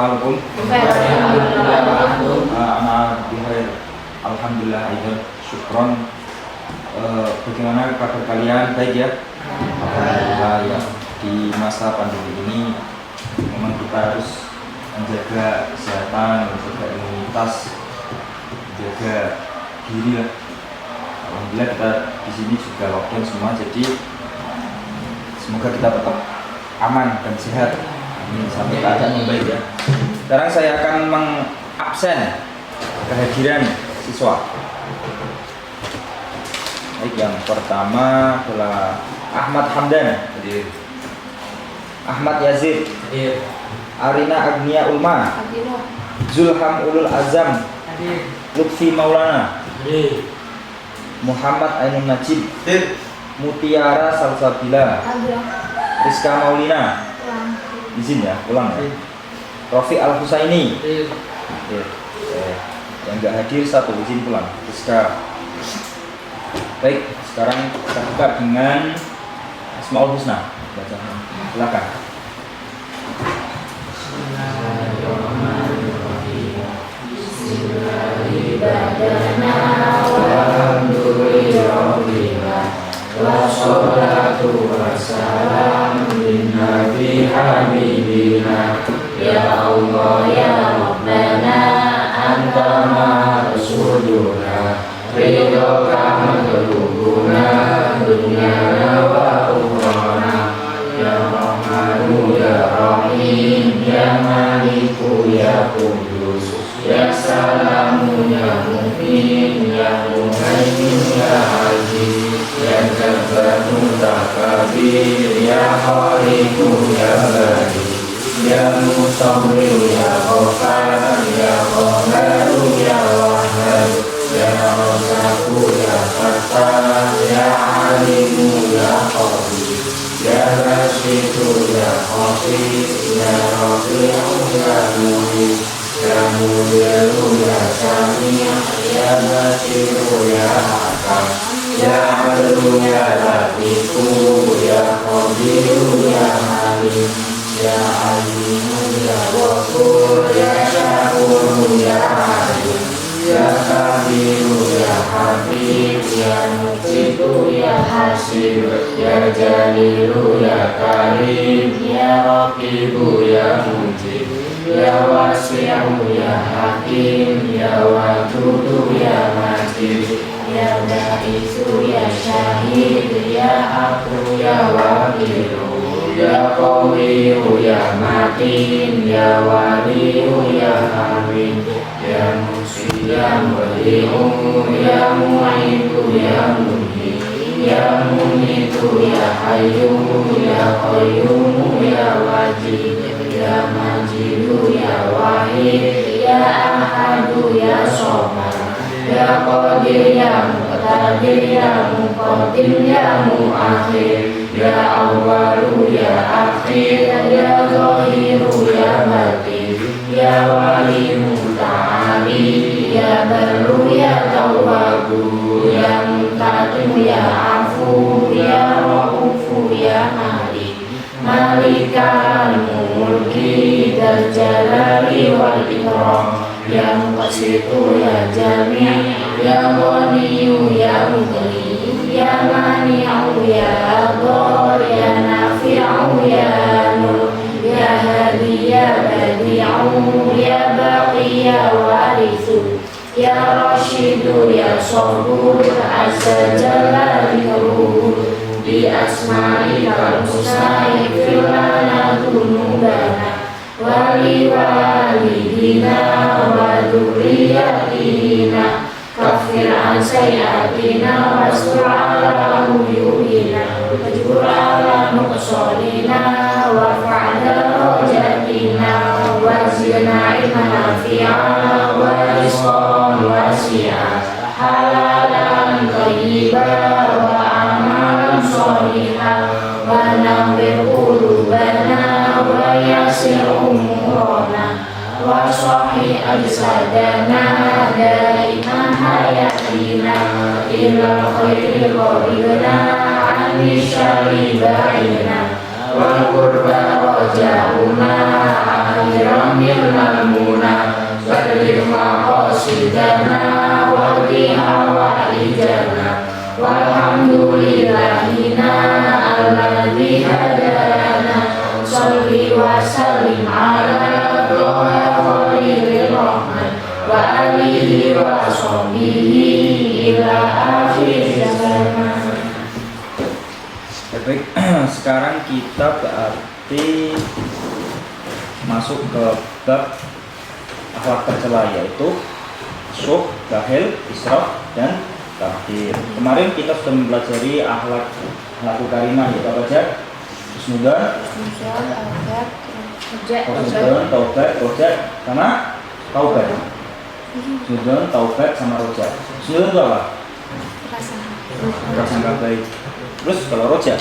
halukum? Ana bikhair. Alhamdulillah aidan. Syukron. Bagaimana kabar kalian? Baik ya? Alhamdulillah ya. Di masa pandemi ini memang kita harus menjaga kesehatan, menjaga imunitas, menjaga diri lah. Alhamdulillah kita di sini juga lockdown semua, jadi semoga kita tetap aman dan sehat. Amin. Sampai keadaan yang baik ya. Sekarang saya akan mengabsen kehadiran siswa. Baik, yang pertama adalah Ahmad Hamdan, Ahmad Yazid, Arina Agnia Ulma, Zulham Ulul Azam, Lutfi Maulana, Muhammad Ainun Najib, Mutiara Salsabila, Rizka Maulina, izin ya, pulang ya. Rofi Al Husaini, yang nggak hadir satu, izin pulang. Rizka. Baik, sekarang kita buka dengan Asmaul Husna. Bacaan. Silakan. Wassalatu wassalamu Nabi Habibina. Ya Allah ya Rabbana anta rasuluna, ridhoka matlubuna dunyana wa ukhrana. Ya Rahmanu ya Rahim, ya Maliku ya Qudus, ya Salamu ya Mu'min, ya Muhaimin ya Aziz, ya Jabbarun Takabir, ya Khaliqu ya Bari, ya Musawwir ya Ghafar, ya Qaharu ya Wahhab, ya Razaqu ya Fattah, ya Alimu ya Qadir, ya Rasyidu ya Khatib, ya Rafi'u ya Mu'in, ya Mudiru ya Sami', ya Basiru ya Hakam, ya Adlu ya Latifu, ya Qadiru ya Halim, ya Alimu ya Ghafur, ya Syakuru ya Alim, ya Kabiru ya Habib, ya Muqitu ya Hasib, ya Jalilu ya Karim, ya Raqibu ya Mujib, ya Wasi'u ya Hakim, ya Wadudu ya Majid, ya Ba'isu ya Syahid, ya Aku ya Wakilu, ya Qawiyu ya Matin, ya Waliyu ya Amin, ya Musi ya Muli'u, ya Mu'idu ya Muhi, ya Munitu ya Hayyu, ya Qayyumu ya Wajid, ya Majidu ya Wahid, ya Ahadu ya Somad, ya Qadir ya Muqtadir, ya Muqaddim ya Muakhir, ya Awwalu ya Akhir, ya Zahiru ya Batin, ya Wali Muta'ali, ya Baru ya Tawwabu, ya Muntaqim ya Afu, ya Ra'ufu ya Malik, Malikal Mulki Dzal Jalali wal Ikram, ya Muqsitu ya Jami', ya Ghaniyu ya Mughni, ya Mani'u ya Dhar, ya Nafi'u ya Nur, ya Hadi ya Badi'u, ya Baqi ya Warithu, ya Rashidu ya Sabur, Azza Jalla Dhikruhu, bi asma'ikal husna ighfir lana dhunubana wali walidina wa dzurriyyatina, kafir an sayyi'atina wastur ala uyubina, wajbur ala nuqsanina warfa' darajatina, wazidna ilman nafi'a wa rizqan wasi'a, halalan thayyiban wa amalan sholihan, wa nawwir qulubana wa yassir umurana, wa sahih ajsadana daiman hayatina, ila khairi qaribna ani syarri ba'ina, wa qurba rajauna akhiran milna kita berarti masuk ke bab akhlak tercela, yaitu syuh, bahil, israf, dan tabdzir. Kemarin kita sudah mempelajari akhlak karimah, yaitu apa aja? Husnudzon, taubat, rojak, sama taubat. Husnudzon, taubat, sama rojak. Husnudzon itu apa? Prasangka baik. Terus kalau rojak?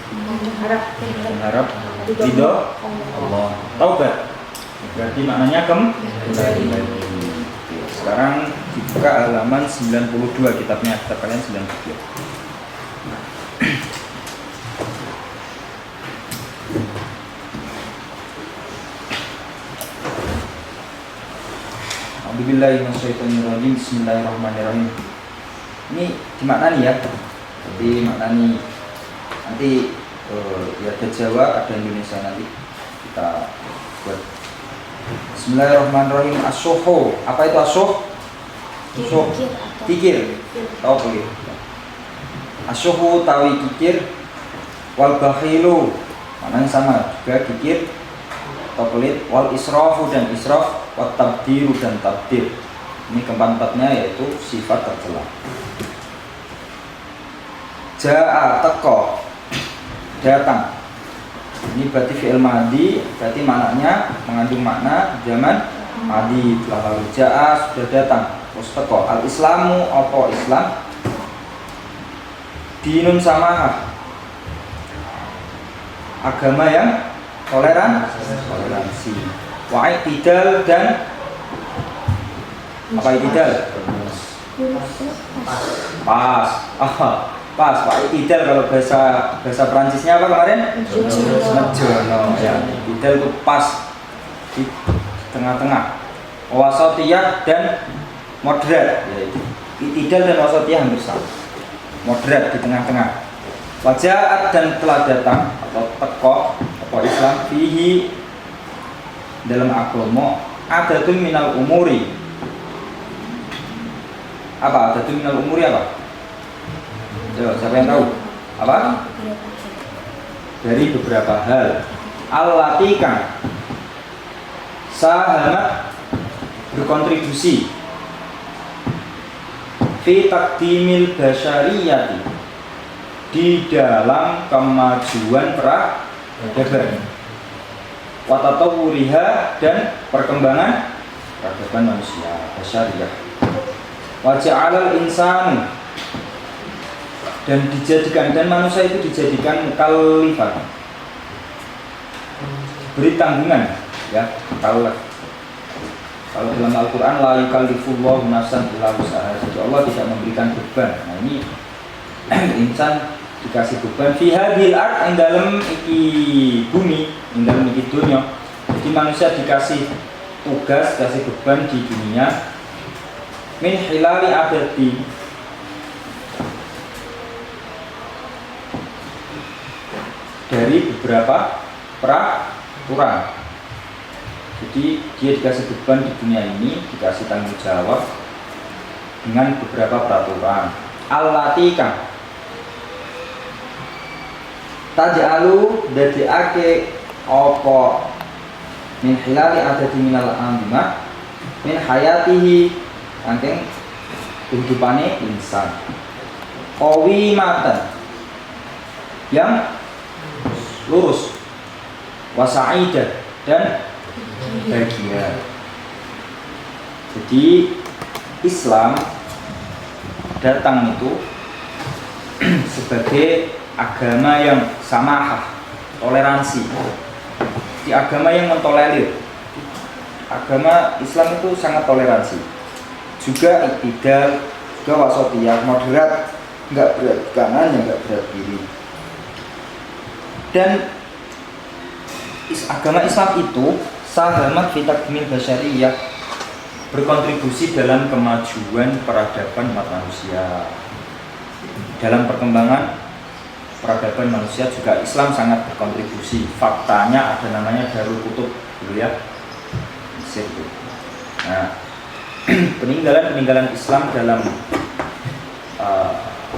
Berharap ridho Allah. Taubat berarti maknanya kembali. Sekarang dibuka halaman 92 kitab kalian 92. A'udzubillahiminasyaitonirrajim. Bismillahirrahmanirrahim. Ini dimaknani ya. Jadi maknani nanti ya ada Jawa, ada Indonesia, nanti kita buat. Bismillahirrahmanirrahim. Asyuhu. Apa itu asyuh? Kikir. Tahu boleh. Asyuhu tawi kikir. Wal bakhilu. Maknanya sama juga, kikir atau pelit. Wal israfu dan israf. Wat tabdiru dan tabdir. Ini keempat-empatnya yaitu sifat tercela. Ja'a teko, datang. Ini berarti fi'il madhi, berarti maknanya mengandung makna zaman madhi, telah lalu. Ja'a sudah datang, terus teko. Al Islamu apa Islam? Dinun samahah, agama yang toleransi. Wa'itidal dan apa itidal? Pas. Pas, Pak Idal kalau bahasa Perancisnya apa kemarin? Mejono ya. Idal itu pas di tengah-tengah. Wasatiyah dan moderat, yaitu Idal dan wasatiyah hampir sama. Moderat di tengah-tengah. Wajaat dan telah datang atau teko atau Islam fihi dalam agama adatun minal umuri. Apa adatun minal umuri apa? Coba, siapa yang tahu? Apa? Dari beberapa hal. Al-latikan sahamat berkontribusi fi taqdimil basyariyati di dalam kemajuan peradaban, wa tatawwuriha dan perkembangan peradaban manusia basyariyah. Wa ja'alal insanu dan dijadikan, dan manusia itu dijadikan mukallifan, beri tanggungan ya, mukallaf. Kalau dalam Al-Quran la yukallifullahu nafsan illa wus'aha, jadi Allah tidak memberikan beban. Nah ini insan dikasih beban fi hadhil ard, ing dalam iki bumi, ing dalam iki dunya. Jadi manusia dikasih tugas, dikasih beban di dunia min hilali adati, dari beberapa peraturan. Jadi dia dikasih beban di dunia ini, dikasih tanggung jawab dengan beberapa peraturan. Allatika taj'alu dadiake apa min hilali adati minal amimah min hayatihi, angking kehidupane insan qawimatan yang lurus, wasa'idah dan bahagia. Jadi Islam datang itu sebagai agama yang samahah, toleransi. Di agama yang mentolerir. Agama Islam itu sangat toleransi. Juga iktidal, juga wasatiyah, moderat, enggak berat kanan, enggak berat kiri. Dan agama Islam itu sahamat fi takmil basyariyah, berkontribusi dalam kemajuan peradaban umat manusia. Dalam perkembangan peradaban manusia juga Islam sangat berkontribusi. Faktanya ada namanya Darul Kutub dulu ya, Mesir itu. Nah, peninggalan Islam dalam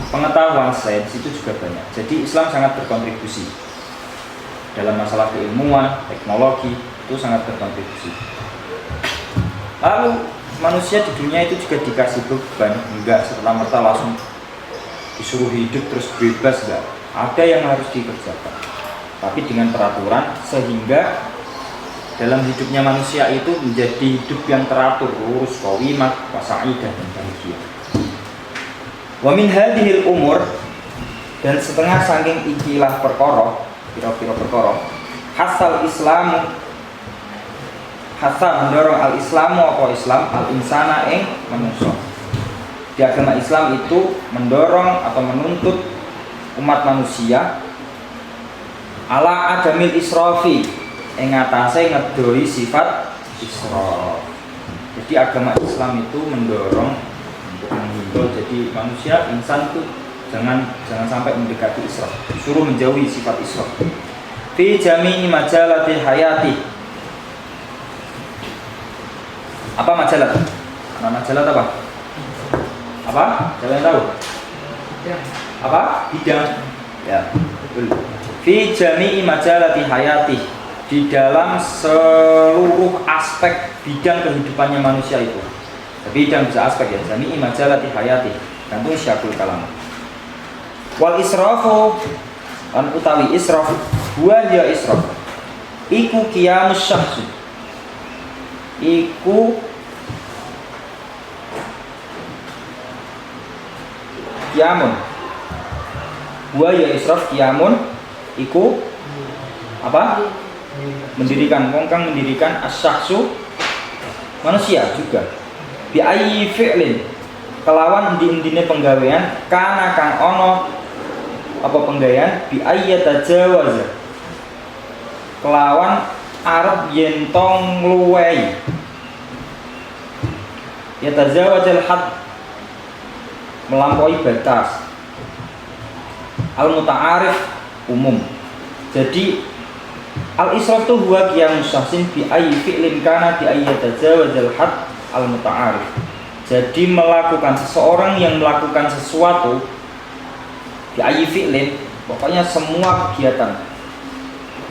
pengetahuan sains itu juga banyak. Jadi Islam sangat berkontribusi. dalam masalah keilmuan, teknologi itu sangat berkontribusi. Lalu manusia di dunia itu juga dikasih beban, enggak serta-merta langsung disuruh hidup terus bebas, enggak. Ada yang harus dikerjakan, tapi dengan peraturan sehingga dalam hidupnya manusia itu menjadi hidup yang teratur, lurus, qawimah, wasa'idah dan bahagia. Wa min hadhil umur, dan setengah saking ikilah perkara, pira-pira perkara, hasal islamu, hasal mendorong al-islamu apa Islam, al-insana ing manusia. Di agama Islam itu mendorong atau menuntut umat manusia ala adamil israfi, ing atase ngedori sifat israf. Jadi agama Islam itu mendorong untuk menghimbau jadi manusia insan itu jangan sampai mendekati israf, suruh menjauhi sifat israf. Fi jami'i majalati hayati. Apa majalah? Majalah apa? Apa? Siapa yang tahu? Apa? Bidang. Ya, betul. Fi jami'i majalati hayati, di dalam seluruh aspek bidang kehidupannya manusia itu. Bidang bisa aspek ya, jami'i majalati hayati. Gantung syakul kalam. Wal israfu an utawi israf, huwa ya israf. Iku qiyamus syahsi. Iku qiyamun. Huwa ya israf qiyamun. Iku apa? Mendirikan, wongkang mendirikan as-syahsu manusia juga. Bi ayyi fi'lin, kelawan endi-endine penggawean kana kang ono apa penggawean bi ayyi tajawaz, kelawan arep yen tong ngluwehi ya tajawazal had, melampaui batas, al muta'arif umum. Jadi al-israf itu huwa qiyamus syahsin bi ayyi fi'lin kana bi ayyi tajawazal had al muta'arif. Jadi melakukan, seseorang yang melakukan sesuatu bi ayyi fi'lin, pokoknya semua kegiatan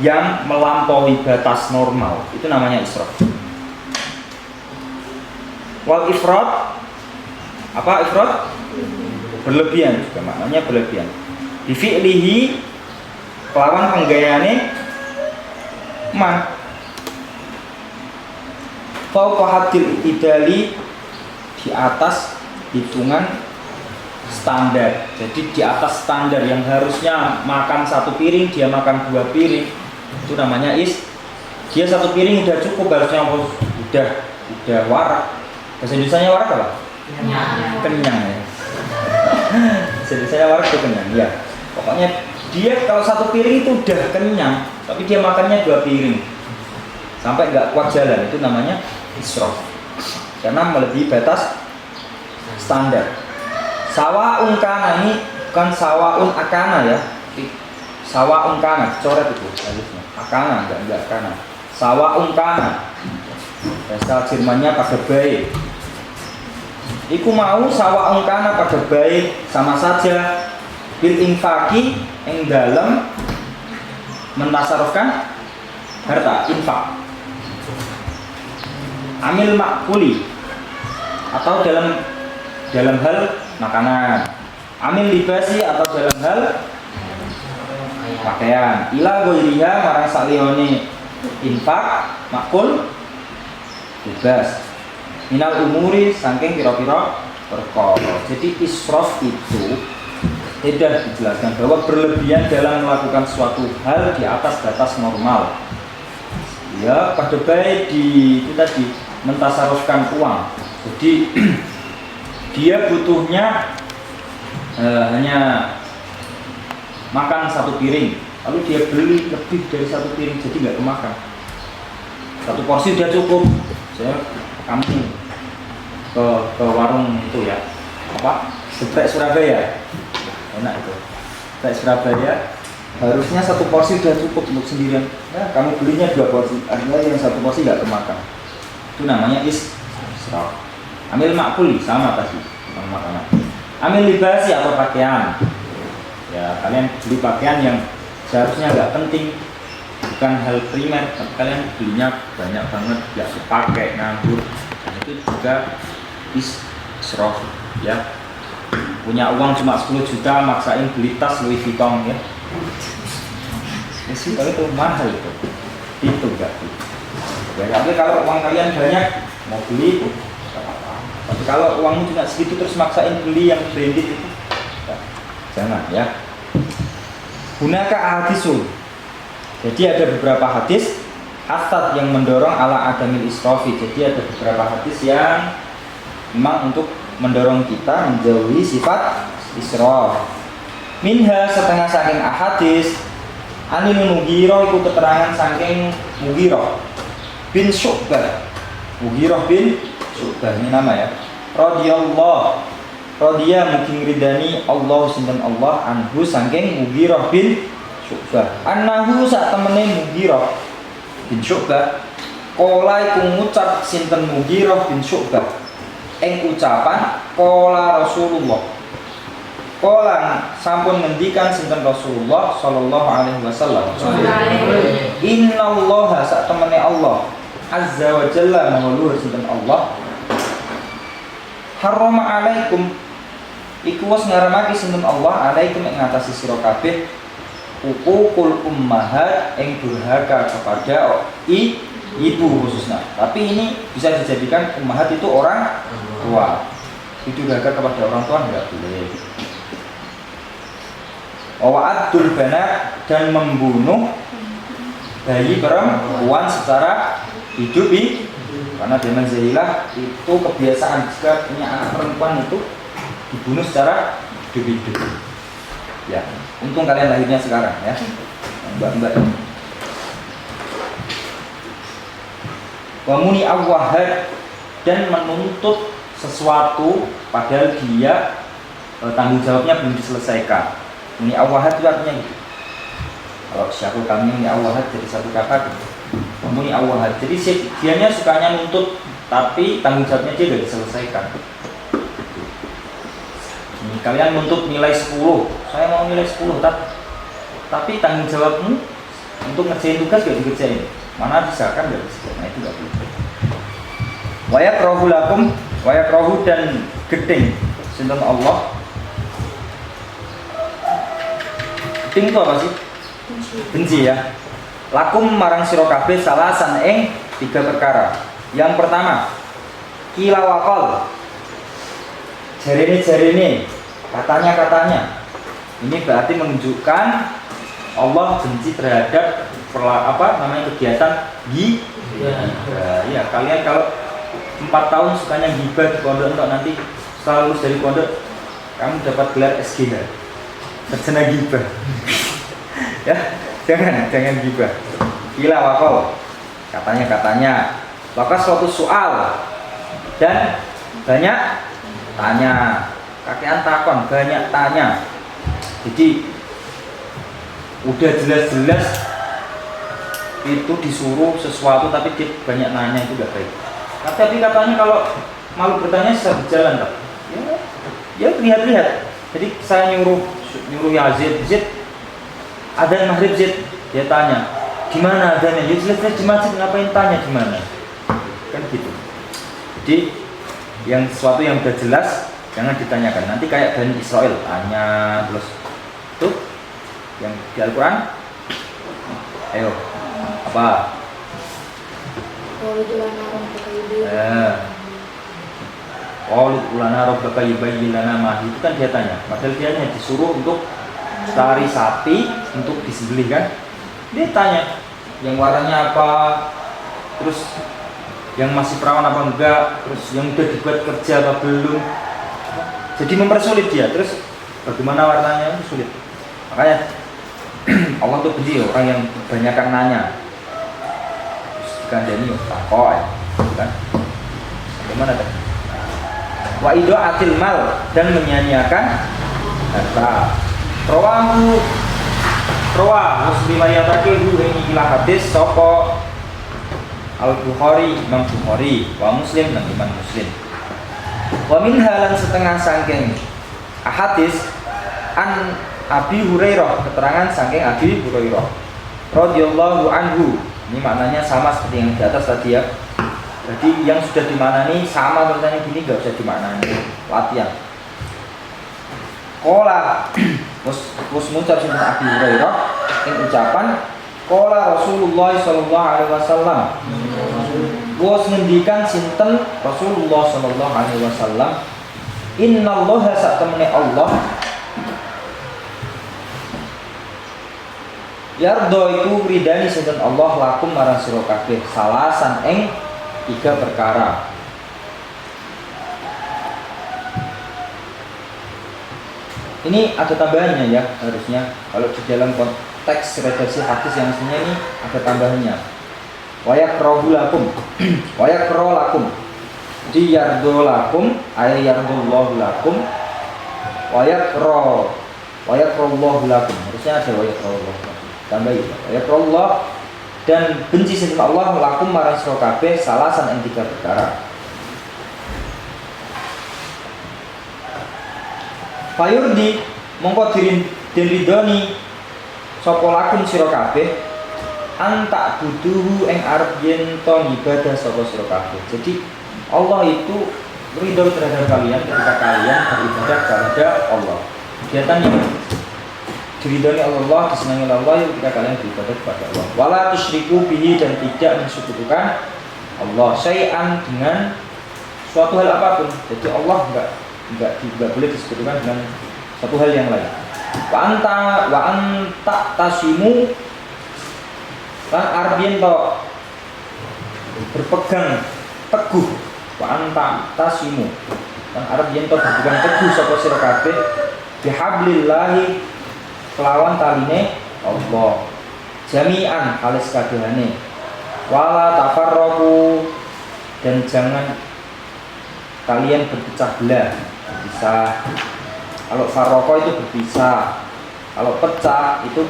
yang melampaui batas normal itu namanya israf. Wal ifrat, apa ifrat? Berlebihan juga maknanya berlebihan. Bi fi'lihi, kelawan penggayane man fauqa haddil idali, di atas hitungan standar. Jadi di atas standar yang harusnya makan satu piring dia makan 2 piring, itu namanya dia satu piring udah cukup, harusnya udah warak. Bahasa Indonesianya warak apa? Kenyang ya. Bahasa Indonesianya warak itu kenyang ya. Pokoknya dia kalau satu piring itu udah kenyang, tapi dia makannya 2 piring sampai nggak kuat jalan, itu namanya israf, karena melebihi batas standar. Sawaun kana, ini bukan sawaun akana ya, sawaun kana coret itu alifnya, akana enggak kana, sawaun kana, bahasa Jermannya pada baik. Iku mau sawaun kana pada baik, sama saja bil infaki yang dalam mentasarufkan harta, infak. Amil makuli, atau dalam hal makanan. Amil libasi, atau dalam hal pakaian. Ila goiriha, marang saliyone infak makul libas. Minal umuri, saking pira-pira perkara. Jadi israf itu tidak dijelaskan bahwa berlebihan dalam melakukan suatu hal di atas batas normal. Ya, pada baik itu tadi mentasarufkan uang. Jadi dia butuhnya hanya makan 1 piring, lalu dia beli lebih dari 1 piring, jadi nggak kemakan. 1 porsi udah cukup. Saya kamu ke warung itu ya, apa? Geprek Surabaya. Enak itu. Geprek Surabaya harusnya 1 porsi udah cukup untuk sendirian. Nah, kamu belinya 2 porsi, artinya yang 1 porsi nggak kemakan. Itu namanya israf. Amil makuli sama tadi, makanan. Amil libasi atau pakaian. Ya, kalian beli pakaian yang seharusnya nggak penting, bukan hal primer, tapi kalian belinya banyak banget, nggak dipakai, nganggur, dan itu juga israf ya. Punya uang cuma 10 juta, maksain beli tas Louis Vuitton ya. Kalau itu mahal itu enggak. Ya, tapi kalau uang kalian banyak mau beli, nggak apa-apa. Tapi kalau uangmu cuma segitu terus maksain beli yang branded itu, jangan ya. Gunaka hadisul. Jadi ada beberapa hadis hasad yang mendorong ala adamil israfi. Jadi ada beberapa hadis yang memang untuk mendorong kita menjauhi sifat israf. Minha setengah saking ahadis Anil Mughirah itu keterangan saking Mughirah bin Syu'bah. Mughirah bin Syu'bah ini nama ya. Radhiyallahu radhiya mugi ngridani Allah sinten Allah anhu saking Mughirah bin Syu'bah. Annahu sak temene Mughirah bin Syu'bah qala iku ngucap sinten Mughirah bin Syu'bah ing ucapan qala Rasulullah. Qala sampun ngendikan sinten Rasulullah sallallahu alaihi wasallam. Innallaha sak temene Allah azza wa jalla maha luhur sinten Allah. Harrama alaikum iku wis ngaramake sinten Allah alaikum ing ngatasi sira kabeh uququl ummahat ing durhaka kepada ibu khususnya. Tapi ini bisa dijadikan ummahat itu orang tua. Itu durhaka kepada orang tua enggak boleh. Wa'adul banat dan membunuh bayi perempuan secara hidup karena zaman jahiliyah itu kebiasaan jika punya anak perempuan itu dibunuh secara hidup. Ya, untung kalian lahirnya sekarang ya, mbak-mbak. Wamuni awwahad dan menuntut sesuatu padahal dia tanggung jawabnya belum diselesaikan. Muni awahat itu artinya gitu. Kalau syakul kami muni awahat jadi satu kata gitu. Muni awahat. Jadi dianya sukanya nuntut tapi tanggung jawabnya dia sudah diselesaikan. Ini, kalian nuntut nilai 10. Saya mau nilai 10 tapi tanggung jawabmu untuk ngerjain tugas gak dikerjain. Mana bisa kan gak bisa. Nah itu gak boleh. Wayakrahu lakum wayakrahu dan gedeng sinten Allah. Gedeng itu apa sih? Benci ya. Lakum marang sira kabeh salasan ing 3 perkara. Yang pertama, kila waqal. Jarene, katanya. Ini berarti menunjukkan Allah benci terhadap kegiatan gibah. Ya, kalian kalau 4 tahun sukanya gibah di pondok untuk nanti setelah lulus dari pondok kamu dapat gelar SGH. Sarjana gibah. Ya, jangan gibah. Kila waqal. Katanya. Maka suatu soal dan banyak tanya. Kakean takon, banyak tanya. Jadi udah jelas-jelas itu disuruh sesuatu tapi dia banyak nanya itu gak baik. Tapi katanya kalau malu bertanya bisa berjalan tak? Ya lihat-lihat. Jadi saya nyuruh Yazid, adzan maghrib Zid, dia tanya, di mana adzannya? Ya jelas-jelas di masjid, ngapain tanya di mana? Kan gitu. Jadi yang sesuatu yang sudah jelas jangan ditanyakan. Nanti kayak Bani Israel tanya terus tuh yang di Al-Qur'an. Ayo. Apa? Qalu ulana rabbaka yubayyin lana ma itu kan dia tanya. Padahal dia hanya disuruh untuk cari sapi untuk disembelih kan. Dia tanya yang warnanya apa, terus yang masih perawan apa enggak, terus yang udah dibuat kerja apa belum. Jadi mempersulit dia. Terus bagaimana warnanya itu sulit. Makanya Allah tuh benci orang yang kebanyakan nanya. Terus dikandani takoi kan. Bagaimana tadi? Wa idaatil mal dan menyanyiakan harta. Rawahu riwayatake ini ila hadis sapa Al-Bukhari, Imam Bukhari, wa Muslim dan Imam Muslim. Wa min halan setengah saking hadis an Abi Hurairah, keterangan saking Abi Hurairah. radhiyallahu anhu. Ini maknanya sama seperti yang di atas tadi ya. Jadi yang sudah dimaknani sama tulisannya gini, enggak usah dimaknani. Latihan. Qala terus ngucap sinten Abi Hurairah ing ucapan qala Rasulullah sallallahu alaihi wasallam. Wes ngendikan sinten Rasulullah sallallahu alaihi wasallam, innallaha satamene Allah yardo iku ridani sinten Allah lakum marang sira kabeh salasan ing 3 perkara. Ini ada tambahannya ya, harusnya kalau di dalam konteks redaksi hadis yang aslinya ini ada tambahannya. Wa yakrahu lakum wa yakra lakum. Di yardo lakum ay yardullahu lakum wa yakrallahu lakum. Harusnya ada wa yakrallahu lakum. Tambah ya. Wa yakrallah dan benci sinten Allah lakum marang sira kabeh salasan ing 3 perkara. Fayurdi mongko diridoni sapa lakum sira kabeh antak buduhu ing arep yen to ibadah sapa sira kabeh. Jadi Allah itu ridho terhadap kalian ketika kalian beribadah kepada Allah. Kegiatannya diridhoni Allah, disenangi Allah ketika kalian beribadah kepada Allah. Wala tusyriku bihi dan tidak mensekutukan Allah syai'an dengan suatu hal apapun. Jadi Allah enggak boleh disebutkan dengan satu hal yang lain. Wa anta tasimu lan arbien to berpegang teguh. Wa anta tasimu lan arbien to berpegang teguh sapa sira kabeh bihablillahi kelawan taline Allah jami'an halis kabehane. Wala tafarraqu dan jangan kalian berpecah belah. Bisa kalau farraqah itu berpisah, kalau pecah itu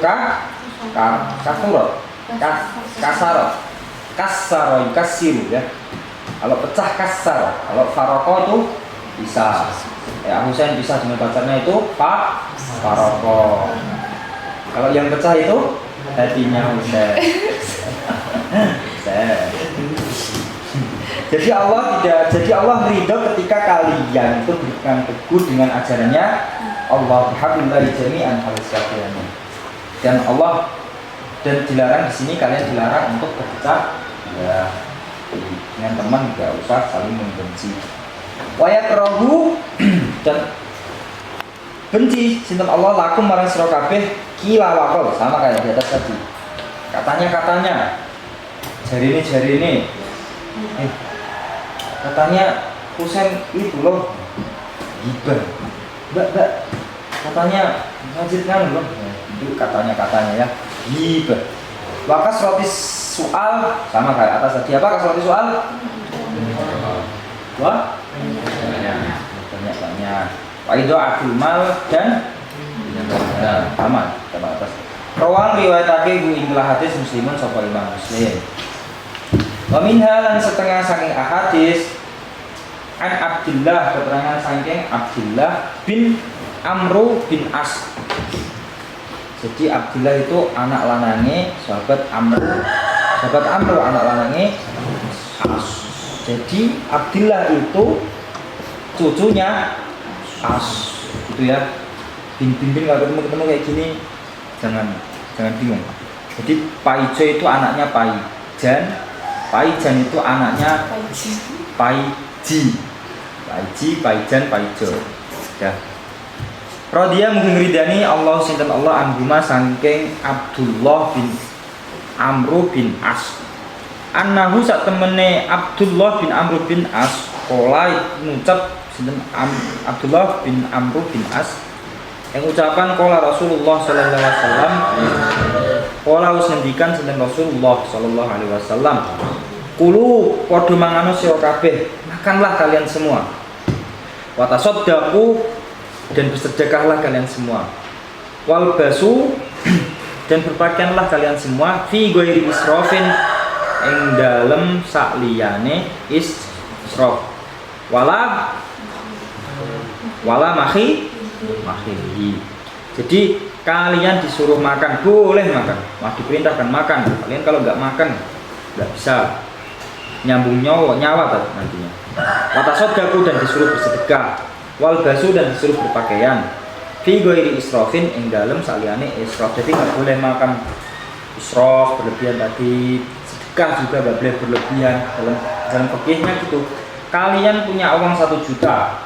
kasaro kasiru ya. Kalau pecah kasar, kalau farraqah itu bisa. Ya Husain bisa dengan pacarnya itu farraqah. Kalau yang pecah itu hatinya Husain. Jadi Allah ridho ketika kalian itu berpegang teguh dengan ajarannya Allah bihablillahi jami'an halis-kabehane. Dan Allah dan dilarang di sini kalian dilarang untuk berpecah ya. Dengan teman juga usah saling membenci. Wa yakrahu dan benci sinten Allah lakum marang sira kabeh kila waqal sama kayak di atas tadi. Katanya jarine katanya Husain itu loh gibah mbak katanya ngajitkan loh itu katanya ya gibah. Wakas roti soal sama kayak atas tadi. Apa kas roti soal? Wah banyak Waido akil mal dan sama atas. Rawan riwayatake gu inglah hadis muslimun sapa Imam Muslim. Wa minha lan setengah saking ahadis an Abdullah keterangan saking Abdullah bin Amru bin As. Jadi Abdullah itu anak lanange sahabat Amru anak lanange As. Jadi Abdullah itu cucunya As gitu ya. Bin kalau ketemu kayak gini jangan bingung. Jadi Paijo itu anaknya Paijan itu anaknya Paiji, Paijan, Paijo. Ya. Radhiya mungkin ridani Allah sinten Allah angguma saking Abdullah bin Amru bin As. Annahu sak temene Abdullah bin Amru bin As qala ngucap sinten Abdullah bin Amru bin As yang ucapan qala Rasulullah sallallahu alaihi wasallam qala usendikan sinten Rasulullah sallallahu alaihi wasallam kulu padha mangano sira kabeh makanlah kalian semua wa tasaddaqu dan bersedekahlah kalian semua wal basu dan berpakaianlah kalian semua fi ghairi israfin ing dalem sakliyane israf wala makhi. Jadi kalian disuruh makan, boleh makan, diperintahkan makan. Kalian kalau nggak makan nggak bisa nyambung nyawa nantinya. Watasoddaku, dan disuruh bersedekah. Wal basu, dan disuruh berpakaian. Fi ghairi israfin, ing dalem saliyane israf. Jadi nggak boleh makan israf berlebihan tadi, sedekah juga nggak boleh berlebihan. Dalam fikihnya gitu. Kalian punya uang 1 juta,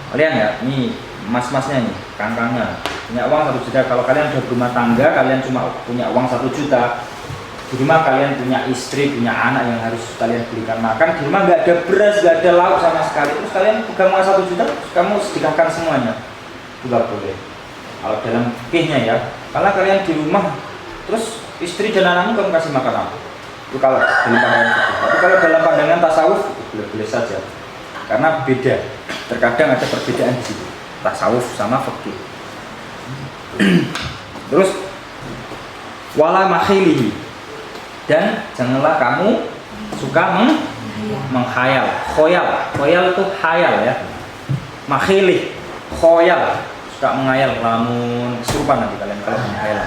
kalian ya, ini mas-masnya nih, kangkangnya punya uang 1 juta. Kalau kalian udah berumah tangga, kalian cuma punya uang 1 juta. Di rumah kalian punya istri, punya anak yang harus kalian belikan makan. Di rumah nggak ada beras, nggak ada lauk sama sekali. Terus kalian pegang uang 1 juta, kamu sedekahkan semuanya. Nggak boleh. Kalau dalam fikihnya ya, kalau kalian di rumah, terus istri dan anakmu kamu kasih makan apa? Itu kalau dalam pandangan fikih. Tapi kalau dalam pandangan tasawuf, boleh-boleh saja. Karena beda. Terkadang ada perbedaan di situ. Tasawuf sama fikih. Terus wala makhilihi, dan janganlah kamu suka menghayal. Khoyal itu hayal ya. Makhilih, khoyal, suka menghayal, lamun serupa nanti kalian kalau menghayal.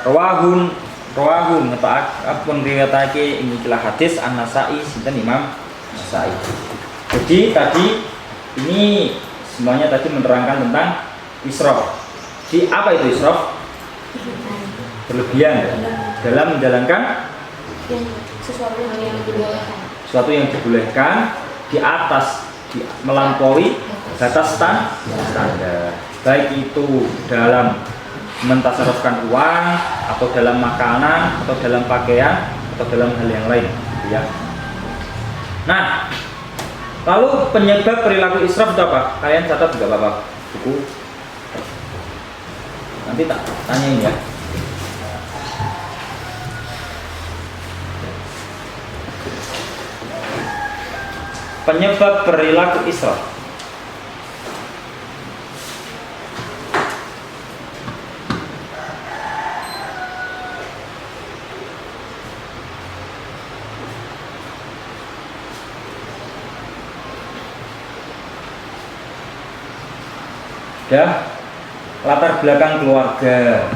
Rawahun apun riwayatake ini telah hadis An-Nasa'i, sinten Imam Nasa'i. Jadi tadi ini semuanya tadi menerangkan tentang israf. Di apa itu israf? Berlebihan dalam menjalankan sesuatu yang dibolehkan di atas, melampaui batas standar. Baik itu dalam mentasarufkan uang, atau dalam makanan, atau dalam pakaian, atau dalam hal yang lain, ya. Nah, lalu penyebab perilaku israf itu apa? Kalian catat juga apa-apa, buku. Nanti tak tanyain ya. Penyebab perilaku israf. Latar belakang keluarga.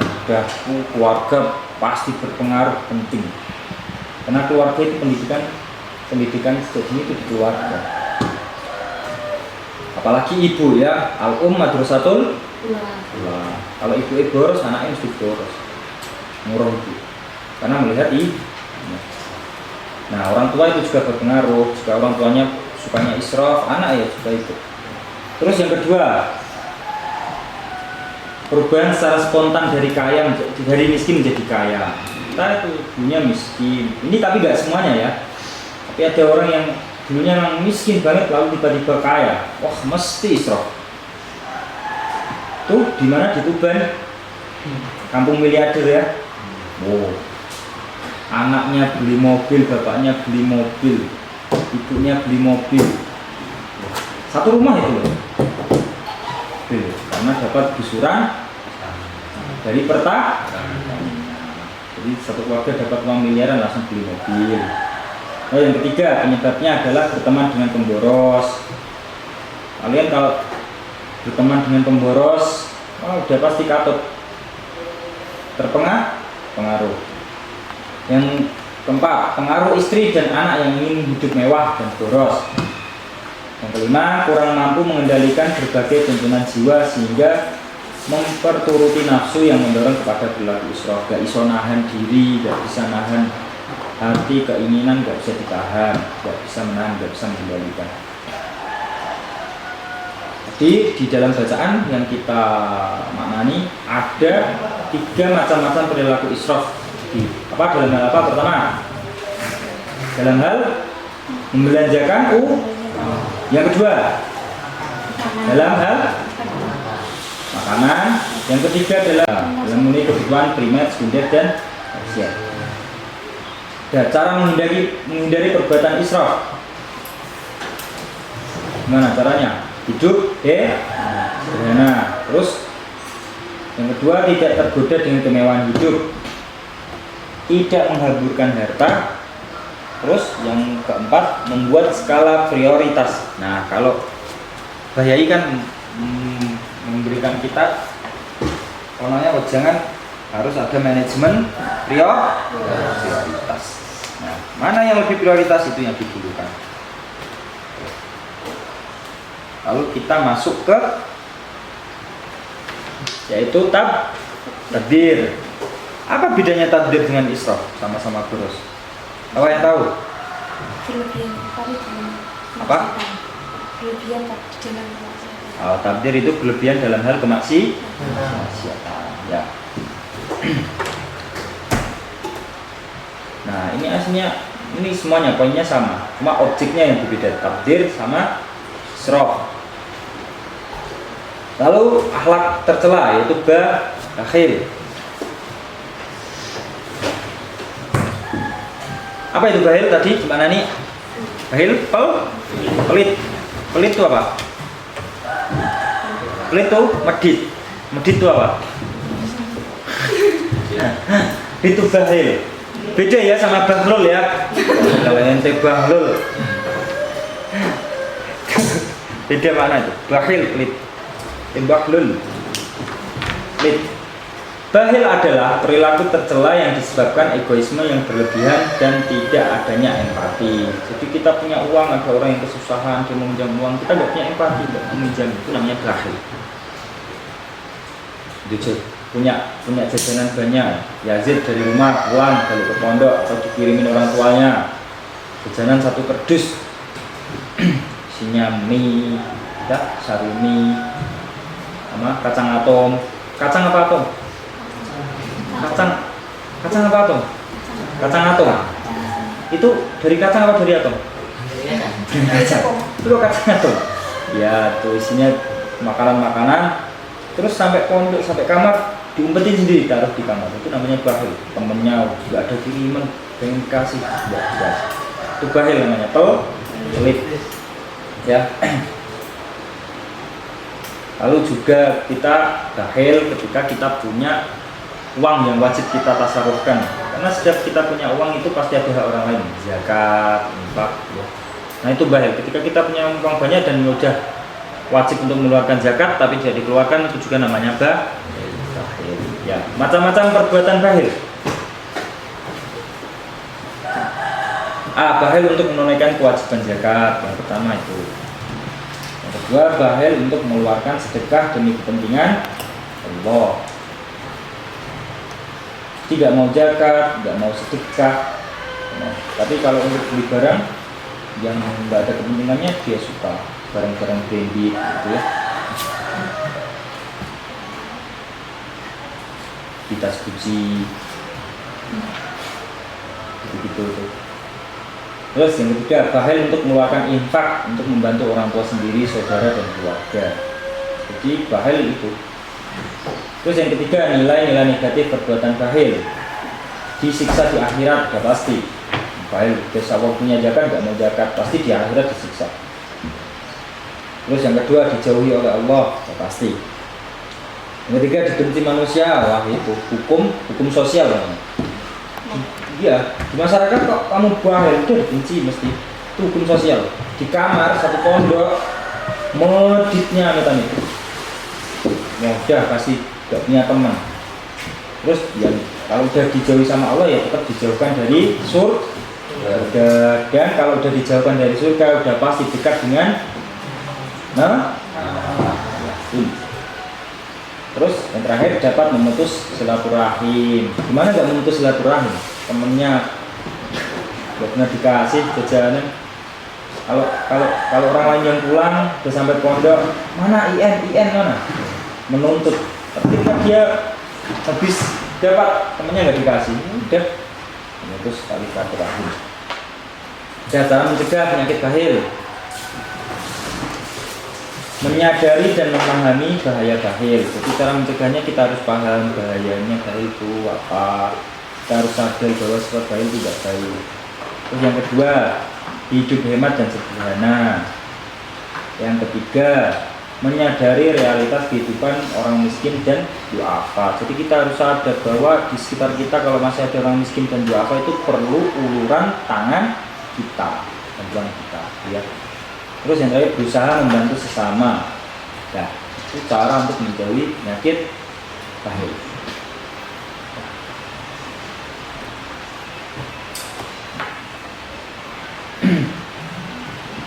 Keluarga pasti berpengaruh penting, karena keluarga itu pendidikan sejak dini itu di keluarga. Apalagi ibu ya, madrasatul ula. Kalau ibu boros, anaknya mesti boros, ngurung ibu, karena melihat Nah, orang tua itu juga berpengaruh. Jika orang tuanya sukanya israf, anak ya juga itu. Terus yang kedua, perubahan secara spontan dari miskin menjadi kaya. Kita itu dulunya miskin. Ini tapi nggak semuanya ya. Tapi ada orang yang dulunya memang miskin banget lalu tiba-tiba kaya. Wah, mesti israf. Tuh di mana di Tuban, kampung miliarder ya. Oh, anaknya beli mobil, bapaknya beli mobil, ibunya beli mobil. Satu rumah itu loh. Karena dapat gusuran dari jadi satu keluarga dapat uang miliaran langsung beli mobil. Oh, yang ketiga penyebabnya adalah berteman dengan pemboros. Kalian kalau berteman dengan pemboros, udah pasti katut terpengaruh. Yang keempat, pengaruh istri dan anak yang ingin hidup mewah dan boros. Yang kelima, kurang mampu mengendalikan berbagai tuntunan jiwa sehingga memperturuti nafsu yang mendorong kepada perilaku israf. Gak bisa nahan diri, gak bisa nahan hati, keinginan gak bisa ditahan, gak bisa menahan, gak bisa mengendalikan. Jadi di dalam bacaan yang kita maknani ada 3 macam-macam perilaku israf. Dalam hal apa? Pertama, dalam hal membelanjakan Yang kedua, dalam hal makanan. Yang ketiga adalah dalam memenuhi kebutuhan primer, sekunder, dan tersier. Dan cara menghindari perbuatan israf. Gimana caranya? Hidup sederhana. Terus yang kedua, tidak tergoda dengan kemewahan hidup, tidak menghamburkan harta. Terus yang keempat, membuat skala prioritas. Nah, kalau Bahyai kan memberikan kita Kononnya wejangan harus ada manajemen prioritas. Nah, mana yang lebih prioritas itu yang didulukan. Lalu kita masuk ke yaitu takdir. Apa bedanya takdir dengan israf? Sama-sama boros. Apa yang tahu? Kelebihan tadi dengan Apa? kelebihan dengan kemaksiatan. Oh, takdir itu kelebihan dalam hal kemaksiatan. Ya. Nah, ini aslinya ini semuanya poinnya sama, cuma objeknya yang berbeda. Takdir sama israf. Lalu akhlak tercela yaitu bakhil. Apa itu bakhil tadi? Gimana nih? Bakhil? Pelit. Pelit itu apa? Pelit itu medit. Medit itu apa? Itu bakhil. Beda ya sama bahlul ya. Kalau ente bahlul. Beda mana itu? Bakhil, pelit. Bahlul. Pelit. Bakhil adalah perilaku tercela yang disebabkan egoisme yang berlebihan dan tidak adanya empati. Jadi kita punya uang, ada orang yang kesusahan, dia meminjam uang, kita nggak punya empati, nggak meminjam, itu namanya bakhil. Itu punya jajanan banyak, Yazid dari rumah pulang balik ke pondok atau dikirimin orang tuanya jajanan 1 kardus, isinya mie, ya, sarimi, sama kacang atom. Kacang apa atom? Kacang apa atom? Kacang atom. Itu dari kacang apa dari atom? Kacang. Itu kacang atom. Ya, tuh isinya makanan-makanan. Terus sampai pondok, sampai kamar diumpetin sendiri, taruh di kamar. Itu namanya bakhil. Temennya juga ada kiriman, pengen kasih, tidak dikasih. Itu bakhil namanya. Pelit. Ya. Lalu juga kita bakhil ketika kita punya uang yang wajib kita tasarrufkan. Karena setiap kita punya uang itu pasti ada hak orang lain, zakat, infak. Ya. Nah itu bakhil. Ketika kita punya uang banyak dan sudah wajib untuk mengeluarkan zakat tapi tidak dikeluarkan, itu juga namanya bakhil. Ya, macam-macam perbuatan bakhil. Bakhil untuk menunaikan kewajiban zakat. Yang pertama itu. Yang kedua, bakhil untuk mengeluarkan sedekah demi kepentingan Allah. Tidak mau zakat, tidak mau sedekah. Tapi kalau untuk beli barang yang nggak ada kepentingannya, dia suka barang-barang branded gitu ya. Di tas Gucci gitu-gitu tuh. Terus yang ketiga, bakhil untuk mengeluarkan infak untuk membantu orang tua sendiri, saudara dan keluarga. Jadi bakhil itu. Terus yang ketiga, nilai-nilai negatif perbuatan bakhil. Disiksa di akhirat sudah pasti. Bakhil desa punya zakat, nggak mau zakat, pasti di akhirat disiksa. Terus yang kedua, dijauhi oleh Allah, sudah pasti. Yang ketiga, dibenci manusia. Wah itu hukum sosial namanya. Iya, di masyarakat kok kamu bakhil, itu dibenci mesti. Itu hukum sosial. Di kamar satu pondok meditnya metane. Ya udah pasti gak punya teman. Terus yang kalau udah dijauhi sama Allah ya tetap dijauhkan dari surga. Dan kalau udah dijauhkan dari surga udah pasti dekat dengan Terus yang terakhir dapat memutus silaturahim. Gimana gak memutus silaturahim? Temennya gak pernah dikasih jajanan. Kalau orang lain yang pulang udah sampai pondok, mana IN mana? Menuntut. Ketika dia habis dapat temennya nggak dikasih, udah memutus tali silaturahim. Cara mencegah penyakit bakhil: menyadari dan memahami bahaya bakhil. Jadi cara mencegahnya kita harus paham bahayanya bakhil itu apa. Kita harus sadar bahwa sifat bakhil tidak baik. Terus yang kedua, hidup hemat dan sederhana. Yang ketiga, menyadari realitas kehidupan orang miskin dan duafa. Jadi kita harus sadar bahwa di sekitar kita kalau masih ada orang miskin dan duafa itu perlu uluran tangan kita, bantuan kita, ya. Terus yang terakhir, berusaha membantu sesama. Nah, itu cara untuk menjauhi penyakit Bahil.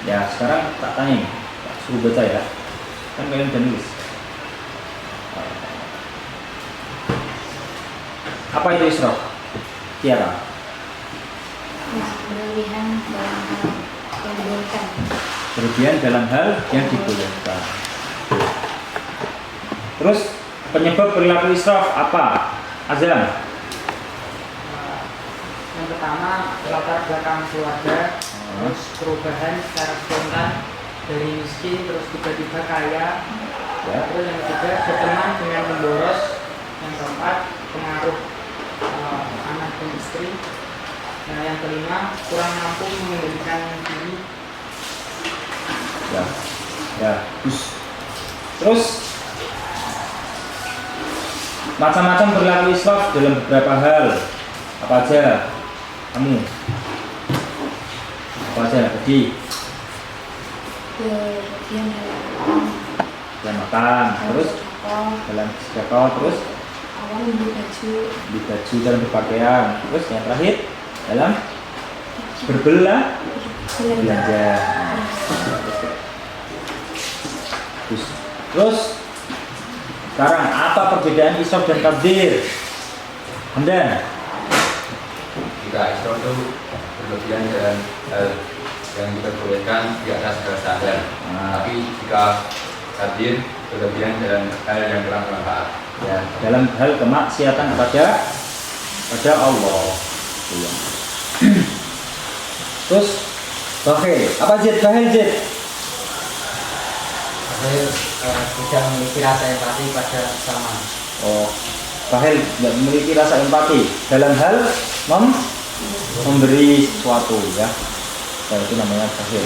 Ya, sekarang tak tanya nih, tak suruh baca ya. Kan kalian udah nulis. Apa itu israf? Tiara. Berlebihan dalam hal yang dibolehkan. Berlebihan dalam hal yang dibolehkan. Terus penyebab perilaku israf apa? Azlan. Yang pertama, latar belakang keluarga, terus perubahan secara spontan dari miskin terus tiba-tiba kaya. Ya. Terus yang ketiga, berteman dengan memboros. Yang keempat, pengaruh anak dan istri. Nah, yang kelima, kurang mampu mengendalikan diri. Ya. Ya. Terus macam-macam perilaku israf dalam beberapa hal. Apa aja? Kamu? Apa aja? Tadi Berlebihan dalam makan, terus sedekah, dalam sedekah, terus awal membeli baju, di baju dalam berpakaian, terus yang terakhir dalam belanja. Terus sekarang apa perbedaan israf dan tabdzir? Hamdan. Jika israf itu berlebihan dalam hal yang diperbolehkan di atas segala standar. Tapi jika tabdzir berlebihan dalam hal yang kurang bermanfaat. Ya, dalam hal kemaksiatan kepada Allah. Iya. Terus bahil, apa Zid? Bahil Zid? Tidak memiliki rasa empati pada sesama. Oh, bahil tidak memiliki rasa empati dalam hal memberi sesuatu ya. Nah, itu namanya bahil.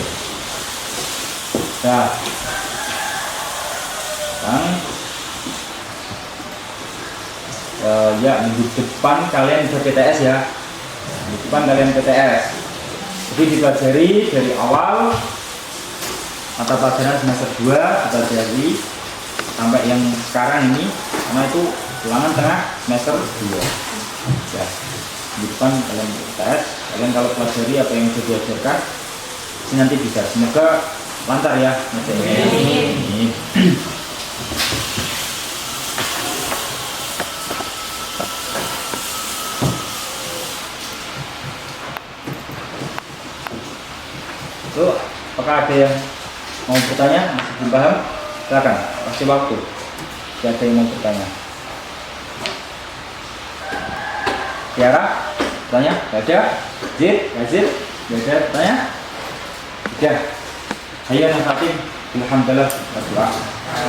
Nah, ya minggu depan kalian bisa PTS ya. Minggu depan kalian PTS. Jadi dipelajari dari awal mata pelajaran semester 2 dipelajari sampai yang sekarang ini, karena itu ulangan tengah semester 2 ya. Di depan kalian PTS, kalian kalau pelajari apa yang sudah diajarkan nanti bisa, semoga lancar ya ini. Tuh, apakah ada yang mau bertanya? Masih belum paham? Silakan, kasih waktu. Siapa yang mau bertanya? Tiara, tanya? Gak ada? Zid, Yazid, gak ada bertanya? Ya, ayo Fatim. Alhamdulillah, berdoa.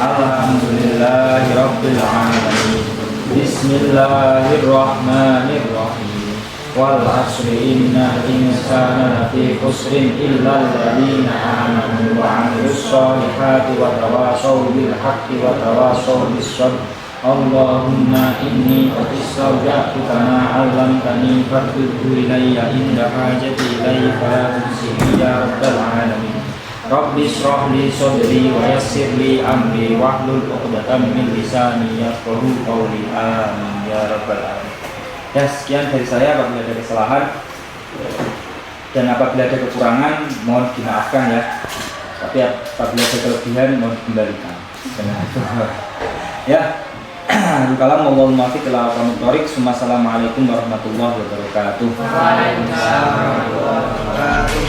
Alhamdulillahirabbil alamin. Bismillahirrahmanirrahim. Wal asri innal insana lafi khusrin illa alladziina aamanu wa 'amilus shalihati wa tawashaw bil haqqi wa tawashaw bis sabr. Allahumma inni qad istawja'tuka ma 'allamtani fardhu ilayya inda hajati ilayhi fala tunsihi ya rabbal alamin. Rabbi shrah li sadri wa yassir li amri wahlul 'uqdatam min lisani yafqahu qawli. Amin ya rabbal alamin. Ya, sekian dari saya. Apabila ada kesalahan dan apabila ada kekurangan mohon dimaafkan ya. Tapi apabila ada kelebihan mohon dikembalikan. Ya. Kalam Allahul muwaffiq ila aqwamit thoriq. Wassalamualaikum warahmatullahi wabarakatuh. Waalaikumsalam warahmatullahi wabarakatuh.